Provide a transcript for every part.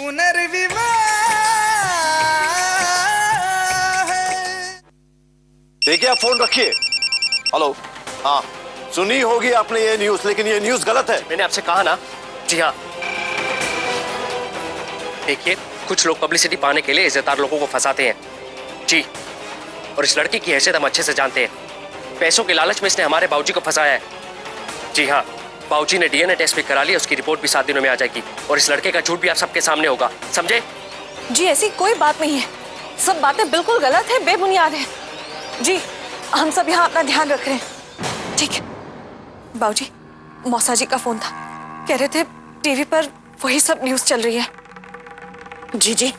पुनर्विवाह। देखिए, आप फोन रखिए। हेलो, हाँ, सुनी होगी आपने ये न्यूज, लेकिन ये न्यूज गलत है। मैंने आपसे कहा ना। जी हाँ, देखिए, कुछ लोग पब्लिसिटी पाने के लिए इज्जतदार लोगों को फंसाते हैं जी, और इस लड़की की हैसियत हम अच्छे से जानते हैं। पैसों के लालच में इसने हमारे बाबूजी को फंसाया है। जी हाँ, बाबूजी ने डीएनए टेस्ट भी करा लिया, उसकी रिपोर्ट भी 7 दिनों में आ जाएगी, और इस लड़के का झूठ भी आप सबके सामने होगा, समझे? जी ऐसी कोई बात नहीं है, सब बातें बिल्कुल गलत है, बेबुनियाद है। जी हम सब यहाँ अपना ध्यान रख रहे हैं। ठीक है बाबूजी, मौसा जी का फोन था, कह रहे थे टीवी पर वही सब न्यूज चल रही है। जी जी,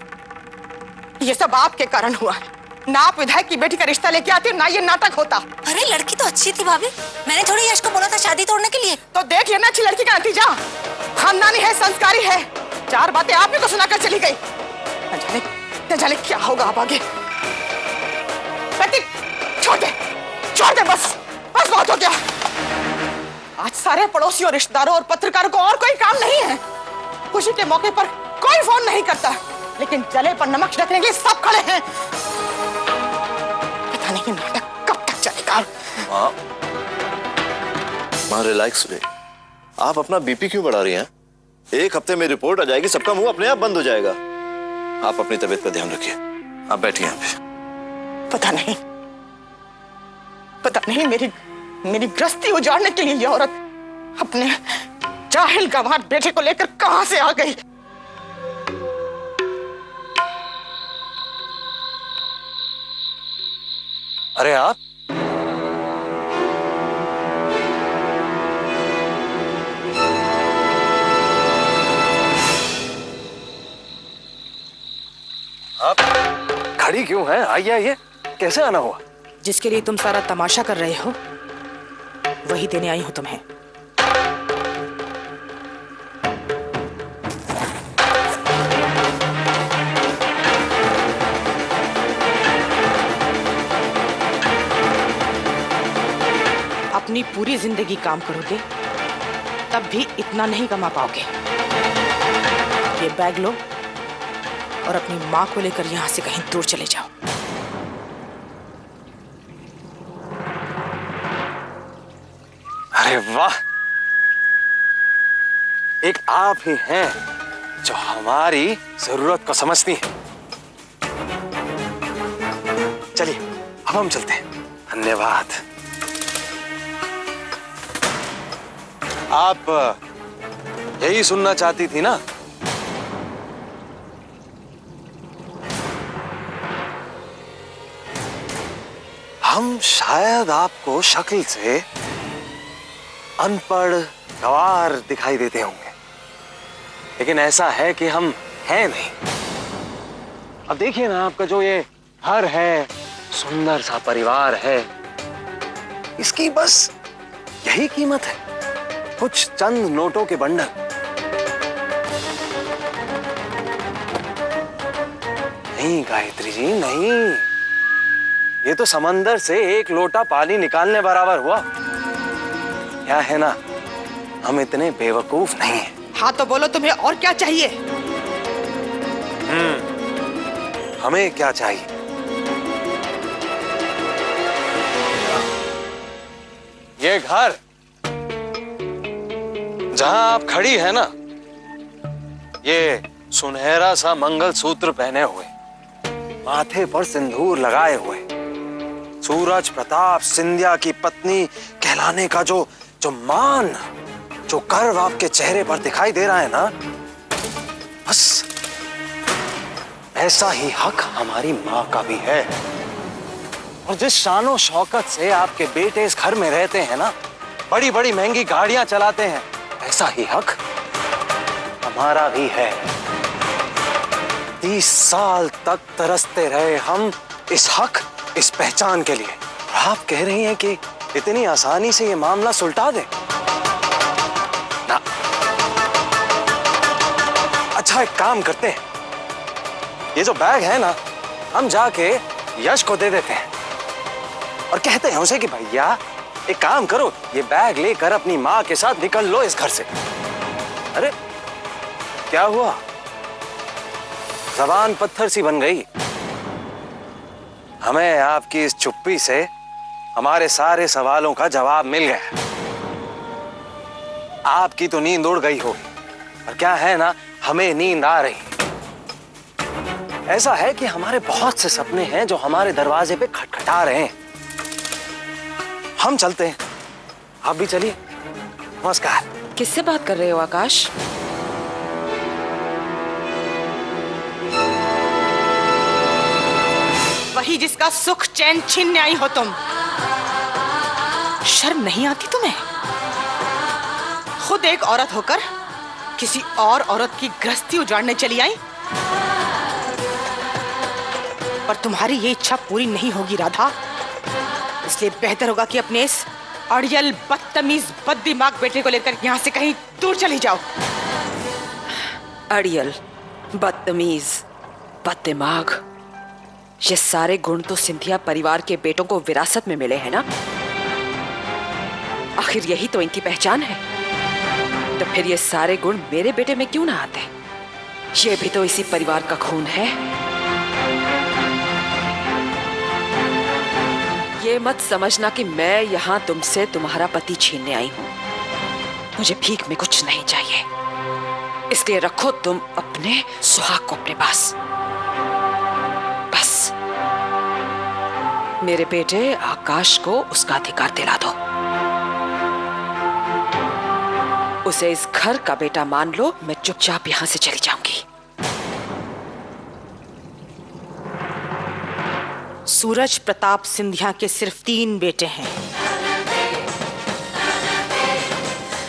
ये सब आपके कारण हुआ है। ना आप विधायक की बेटी का रिश्ता लेके आते, ना ये नाटक होता। अरे लड़की तो अच्छी थी भाभी, मैंने थोड़ी यश को बोला था शादी तोड़ने के लिए। तो देख लेना अच्छी लड़की का नतीजा। खानदानी है, संस्कारी है, 4 बातें आप ही को सुनाकर चली गई। न जाने क्या होगा अब आगे। छोड़ दे बस बहुत हो गया। आज सारे पड़ोसियों, रिश्तेदारों और पत्रकारों को और कोई काम नहीं है। खुशी के मौके पर कोई फोन नहीं करता, लेकिन जले पर नमक छिड़कने के लिए सब खड़े हैं। पता नहीं नाटक कब तक चलेगा। मां रिलैक्स हुए। आप अपना बीपी क्यों बढ़ा रही हैं? 1 हफ्ते में रिपोर्ट आ जाएगी, सबका मुंह अपने आप बंद हो जाएगा। आप अपनी तबीयत का ध्यान रखिए। आप बैठिए यहाँ पे। पता नहीं मेरी गृहस्थी उजाड़ने के लिए ये औरत अपने जाहिल गंवार बेटे को लेकर कहां से आ गई। अरे आप खड़ी क्यों हैं? आइए, कैसे आना हुआ? जिसके लिए तुम सारा तमाशा कर रहे हो, वही देने आई हूं तुम्हें। अपनी पूरी जिंदगी काम करोगे, तब भी इतना नहीं कमा पाओगे। ये बैग लो और अपनी मां को लेकर यहां से कहीं दूर चले जाओ। अरे वाह, एक आप ही हैं जो हमारी जरूरत को समझती हैं। चलिए अब हम चलते हैं। धन्यवाद। आप यही सुनना चाहती थी ना? हम शायद आपको शक्ल से अनपढ़, गंवार दिखाई देते होंगे, लेकिन ऐसा है कि हम हैं नहीं। अब देखिए ना, आपका जो ये घर है, सुंदर सा परिवार है, इसकी बस यही कीमत है, कुछ चंद नोटों के बंडल। नहीं गायत्री जी, नहीं, ये तो समंदर से 1 लोटा पानी निकालने बराबर हुआ। क्या है ना, हम इतने बेवकूफ नहीं हैं। हाँ तो बोलो, तुम्हें और क्या चाहिए? हमें क्या चाहिए? ये घर जहां आप खड़ी है ना, ये सुनहरा सा मंगलसूत्र पहने हुए, माथे पर सिंदूर लगाए हुए, सूरज प्रताप सिंधिया की पत्नी कहलाने का जो मान, जो गर्व आपके चेहरे पर दिखाई दे रहा है ना, बस ऐसा ही हक हमारी मां का भी है। और जिस शानो शौकत से आपके बेटे इस घर में रहते हैं ना, बड़ी बड़ी महंगी गाड़ियां चलाते हैं, ऐसा ही हक हमारा भी है। 30 साल तक तरसते रहे हम इस हक, इस पहचान के लिए, और आप कह रही हैं कि इतनी आसानी से ये मामला सुलटा दे ना। अच्छा, एक काम करते हैं, ये जो बैग है ना, हम जाके यश को दे देते हैं और कहते हैं उसे कि भैया एक काम करो, ये बैग लेकर अपनी माँ के साथ निकल लो इस घर से। अरे क्या हुआ? जबान पत्थर सी बन गई। हमें आपकी इस चुप्पी से हमारे सारे सवालों का जवाब मिल गया। आपकी तो नींद उड़ गई होगी, और क्या है ना, हमें नींद आ रही। ऐसा है कि हमारे बहुत से सपने हैं जो हमारे दरवाजे पे खटखटा रहे हैं। हम चलते हैं, आप भी चलिए। नमस्कार। किससे बात कर रहे हो आकाश? वही जिसका सुख चैन छीनने आई हो तुम। शर्म नहीं आती तुम्हें? खुद एक औरत होकर किसी और औरत की गृहस्थी उजाड़ने चली आई। पर तुम्हारी ये इच्छा पूरी नहीं होगी राधा, इसलिए बेहतर होगा कि अपने इस अड़ियल बदतमीज बददिमाग बेटे को लेकर यहाँ से कहीं दूर चली जाओ। अड़ियल, बदतमीज, बददिमाग, ये सारे गुण तो सिंधिया परिवार के बेटों को विरासत में मिले हैं ना। आखिर यही तो इनकी पहचान है। तो फिर ये सारे गुण मेरे बेटे में क्यों ना आते? ये भी तो इसी परिवार का खून है। ये मत समझना कि मैं यहाँ तुमसे तुम्हारा पति छीनने आई हूँ। मुझे भीख में कुछ नहीं चाहिए, इसलिए रखो तुम अपने सुहाग को अपने पास। बस मेरे बेटे आकाश को उसका अधिकार दिला दो। उसे इस घर का बेटा मान लो। मैं चुपचाप यहां से चली जाऊंगी। सूरज प्रताप सिंधिया के सिर्फ 3 बेटे हैं,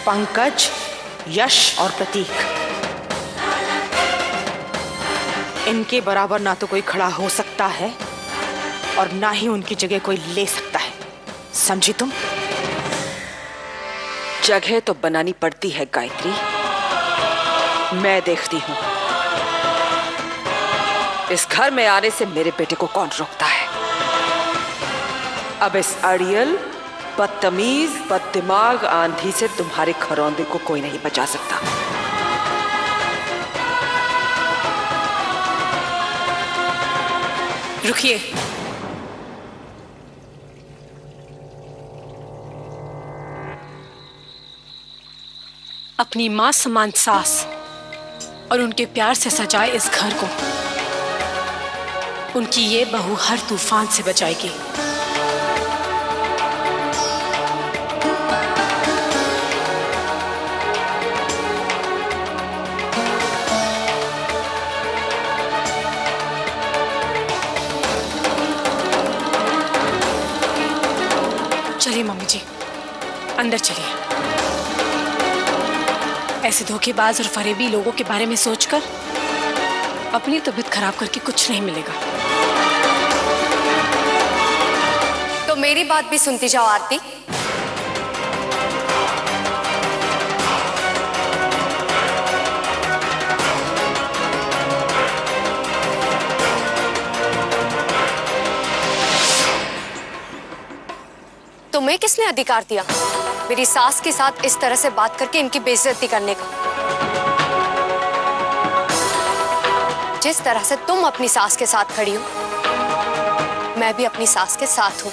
पंकज, यश और प्रतीक। इनके बराबर ना तो कोई खड़ा हो सकता है और ना ही उनकी जगह कोई ले सकता है, समझी तुम? जगह तो बनानी पड़ती है गायत्री, मैं देखती हूं इस घर में आने से मेरे बेटे को कौन रोकता है। अब इस अड़ियल, बदतमीज, बददिमाग आंधी से तुम्हारे खरौंदे को कोई नहीं बचा सकता। रुकिए। अपनी मां समान सास और उनके प्यार से सजाए इस घर को उनकी ये बहू हर तूफान से बचाएगी। चलिए मम्मी जी, अंदर चलिए। ऐसे धोखेबाज और फरेबी लोगों के बारे में सोचकर अपनी तबीयत खराब करके कुछ नहीं मिलेगा। तो मेरी बात भी सुनती जाओ आरती। तुम्हें किसने अधिकार दिया मेरी सास के साथ इस तरह से बात करके इनकी बेइज्जती करने का? जिस तरह से तुम अपनी सास के साथ खड़ी हो, मैं भी अपनी सास के साथ हूं।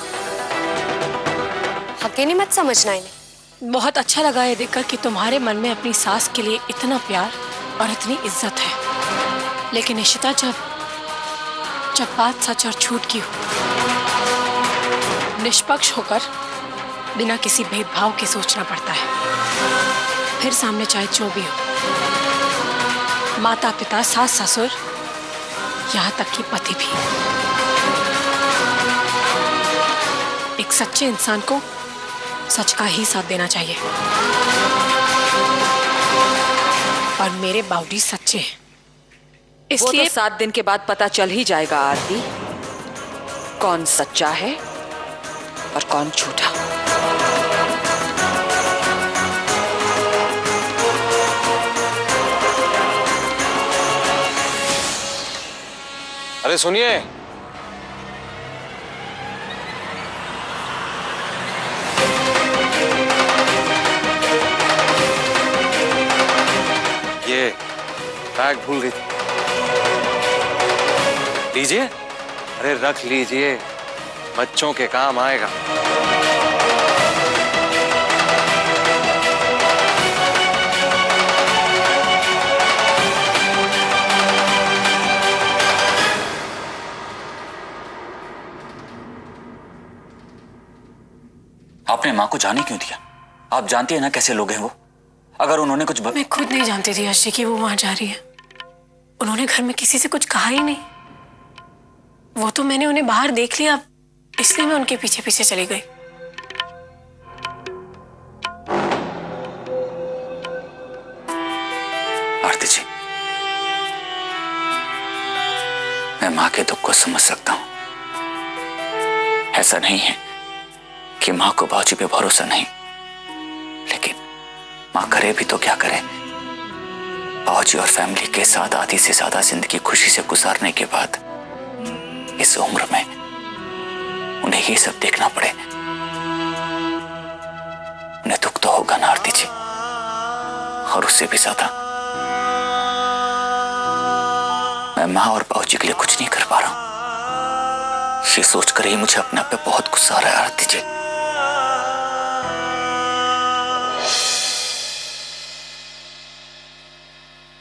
हकीनी मत समझना इन्हें। बहुत अच्छा लगा ये देखकर कि तुम्हारे मन में अपनी सास के लिए इतना प्यार और इतनी इज्जत है। लेकिन इशिता, जब बात सच और झूठ की हो, निष्पक्ष होकर बिना किसी भेदभाव के सोचना पड़ता है। फिर सामने चाहे जो भी हो, माता पिता, सास ससुर, यहाँ तक कि पति भी। एक सच्चे इंसान को सच का ही साथ देना चाहिए। और मेरे बाबूजी सच्चे हैं, इसलिए वो तो 7 दिन के बाद पता चल ही जाएगा आरती, कौन सच्चा है और कौन झूठा। अरे सुनिए, ये बैग भूल गई थी। लीजिए, अरे रख लीजिए, बच्चों के काम आएगा। आपने माँ को जाने क्यों दिया? आप जानती है ना कैसे लोग हैं वो। अगर उन्होंने कुछ मैं खुद नहीं जानती थी अर्शी कि वो वहां जा रही है। उन्होंने घर में किसी से कुछ कहा ही नहीं। वो तो मैंने उन्हें बाहर देख लिया, इसलिए मैं उनके पीछे पीछे चली गई। आरती जी, मैं माँ के दुख को समझ सकता हूं। ऐसा नहीं है कि माँ को बाबूजी पे भरोसा नहीं, लेकिन माँ करे भी तो क्या करे। बाबूजी और फैमिली के साथ आधी से ज्यादा जिंदगी खुशी से गुजारने के बाद इस उम्र में उन्हें ये सब देखना पड़े, उन्हें दुख तो होगा ना आरती जी। और उससे भी ज्यादा मैं माँ और बाबूजी के लिए कुछ नहीं कर पा रहा हूं। ये सोचकर ही मुझे अपने आप पे बहुत गुस्सा आ रहा है आरती जी।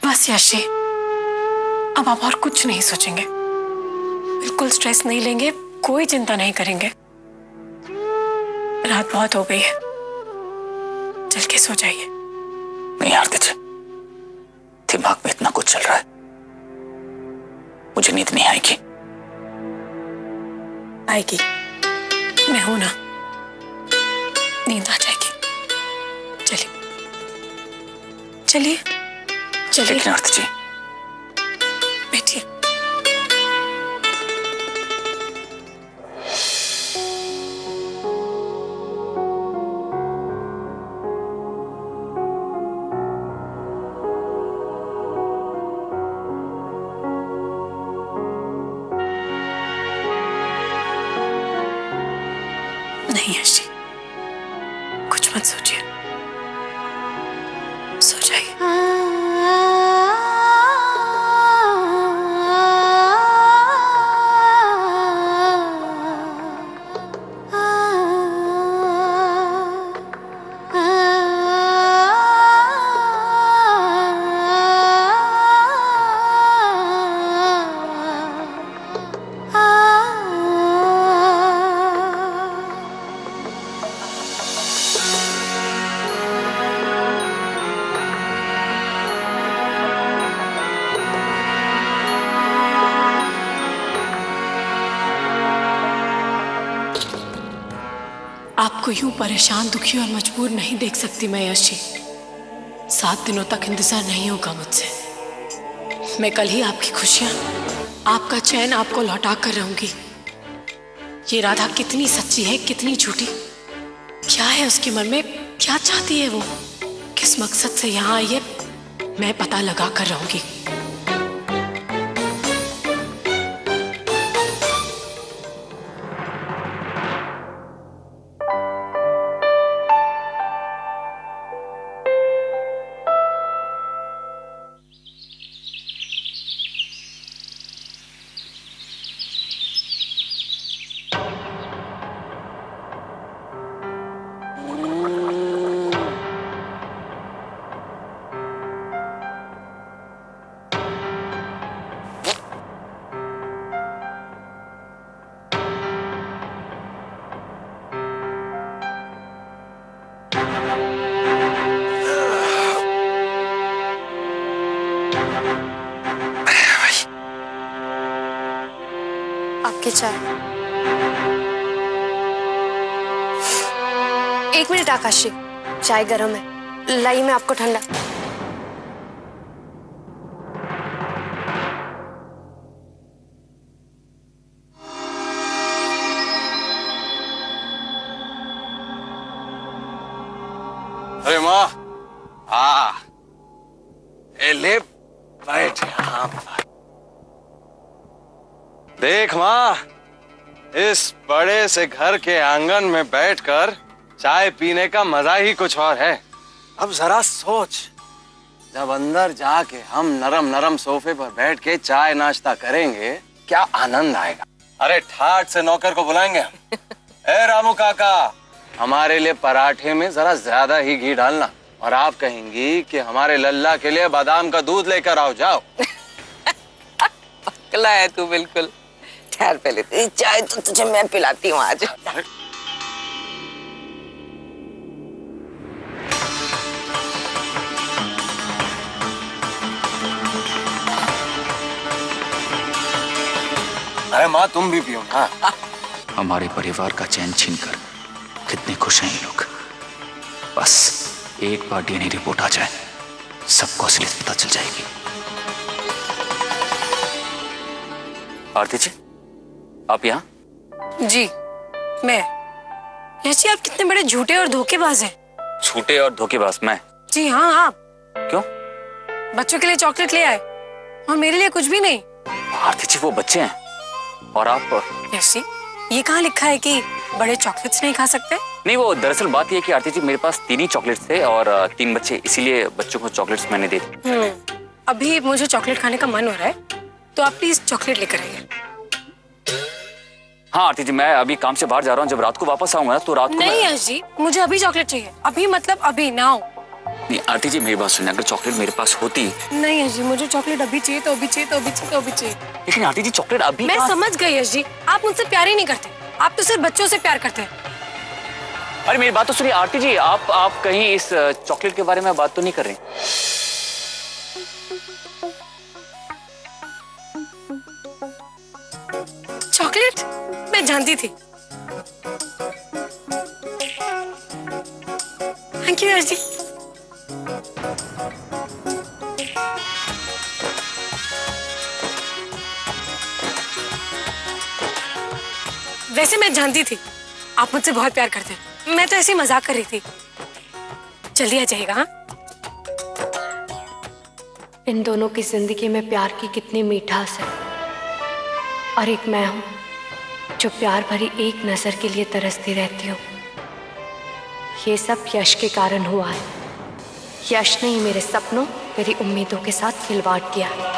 बस यशी, अब आप और कुछ नहीं सोचेंगे, बिल्कुल स्ट्रेस नहीं लेंगे, कोई चिंता नहीं करेंगे। रात बहुत हो गई है, चल के सो जाइए। नहीं आरती जी, दिमाग में इतना कुछ चल रहा है, मुझे नींद नहीं आएगी। आएगी, मैं हूं ना, नींद आ जाएगी। चलिए चलिए चलिए। लेकिन आरती जी, बैठिए। नहीं अर्शी, कुछ मत सोचिए, सो जाइए। आपको यूं परेशान, दुखी और मजबूर नहीं देख सकती मैं यशी। 7 दिनों तक इंतजार नहीं होगा मुझसे। मैं कल ही आपकी खुशियां, आपका चैन आपको लौटा कर रहूंगी। ये राधा कितनी सच्ची है, कितनी झूठी, क्या है उसके मन में, क्या चाहती है वो, किस मकसद से यहाँ आई है, मैं पता लगा कर रहूंगी। आपकी चाय। 1 मिनट आकाश जी, चाय गर्म है, लाइए मैं आपको ठंडा। अरे माँ, ले बैठ यहाँ पर। देख माँ, इस बड़े से घर के आंगन में बैठकर चाय पीने का मजा ही कुछ और है। अब जरा सोच, जब अंदर जाके हम नरम नरम सोफे पर बैठ के चाय नाश्ता करेंगे क्या आनंद आएगा। अरे ठाट से नौकर को बुलाएंगे हम। ए रामू काका, हमारे लिए पराठे में जरा ज्यादा ही घी डालना, और आप कहेंगी कि हमारे लल्ला के लिए बादाम का दूध लेकर आओ। जाओ। पगला है तू बिल्कुल। ठहर, पहले तेरी चाय तो तुझे मैं पिलाती हूँ आज। अरे माँ तुम भी पियो ना। हमारे परिवार का चैन छीनकर कितने खुश हैं ये लोग। बस एक बार डीएनए रिपोर्ट आ जाए, सबको असलियत पता चल जाएगी। आरती जी, आप यहाँ? जी मैं। यश जी, आप कितने बड़े झूठे और धोखेबाज हैं। झूठे और धोखेबाज मैं? जी हाँ, आप। क्यों? बच्चों के लिए चॉकलेट ले आए और मेरे लिए कुछ भी नहीं। आरती जी, वो बच्चे हैं और आप। यश जी, ये कहाँ लिखा है कि बड़े चॉकलेट्स नहीं खा सकते? नहीं, वो दरअसल बात ये है कि आरती जी, मेरे पास 3 ही चॉकलेट्स थे और 3 बच्चे, इसीलिए बच्चों को चॉकलेट्स मैंने दे दी। अभी मुझे चॉकलेट खाने का मन हो रहा है, तो आप प्लीज चॉकलेट लेकर आइए। हाँ आरती जी, मैं अभी काम से बाहर जा रहा हूँ, जब रात को वापस आऊंगा ना तो रात को। नहीं यश जी, मुझे अभी चॉकलेट चाहिए। अभी मतलब अभी, नाउ। नहीं आरती जी, मेरी बात सुनिए, अगर चॉकलेट मेरे पास होती। नहीं यश जी, मुझे चॉकलेट अभी चाहिए तो अभी चाहिए तो अभी चाहिए तो अभी चाहिए। लेकिन आरती जी, चॉकलेट अभी। मैं समझ गई यश जी, आप मुझसे प्यार ही नहीं करते, आप तो सिर्फ बच्चों से प्यार करते हैं। अरे मेरी बात तो सुनिए आरती जी, आप कहीं इस चॉकलेट के बारे में बात तो नहीं कर रहे? चॉकलेट? मैं जानती थी। Thank you Yash ji. वैसे मैं जानती थी आप मुझसे बहुत प्यार करते हैं, मैं तो ऐसे ही मजाक कर रही थी। जल्दी आ जाइएगा। हाँ, इन दोनों की जिंदगी में प्यार की कितनी मीठास है, और एक मैं हूं जो प्यार भरी एक नजर के लिए तरसती रहती हूँ। ये सब यश के कारण हुआ है। यश ने ही मेरे सपनों, मेरी उम्मीदों के साथ खिलवाड़ किया है।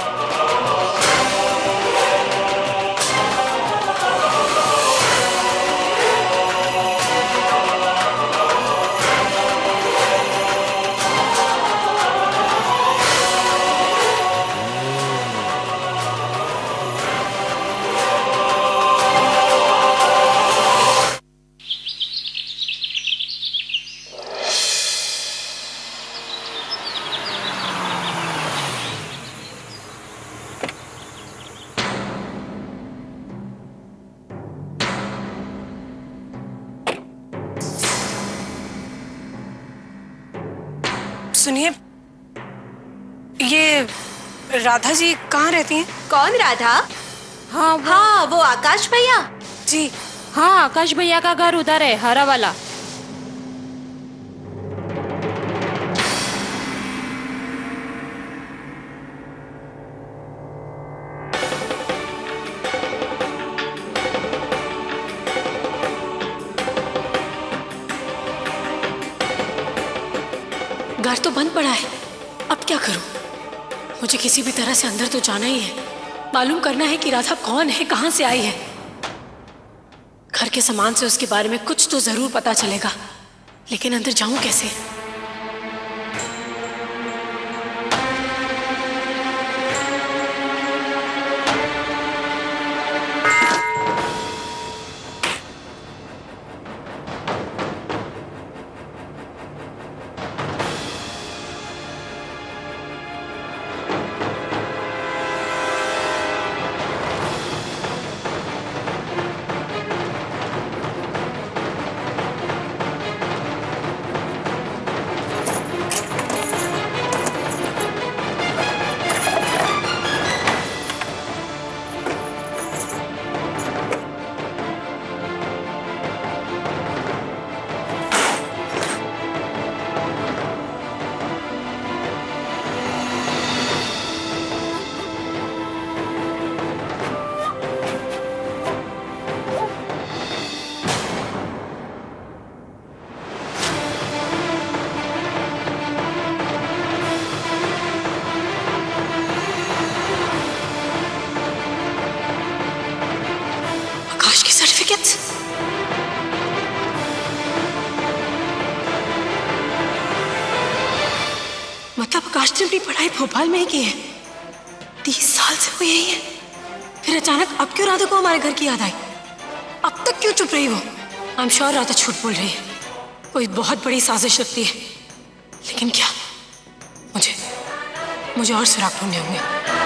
सुनिए, ये राधा जी कहाँ रहती हैं? कौन राधा? हाँ, वो आकाश भैया। जी हाँ, आकाश भैया का घर उधर है, हरा वाला। घर तो बंद पड़ा है, अब क्या करूं? मुझे किसी भी तरह से अंदर तो जाना ही है, मालूम करना है कि राधा कौन है, कहां से आई है। घर के सामान से उसके बारे में कुछ तो जरूर पता चलेगा, लेकिन अंदर जाऊं कैसे? मतलब आकाश ने अपनी पढ़ाई भोपाल में ही की है? 30 साल से वो यही है। फिर अचानक अब क्यों राधा को हमारे घर की याद आई? अब तक क्यों चुप रही वो? आई एम श्योर राधा झूठ बोल रही है। कोई बहुत बड़ी साजिश लगती है। लेकिन क्या? मुझे और सुराग ढूंढने होंगे।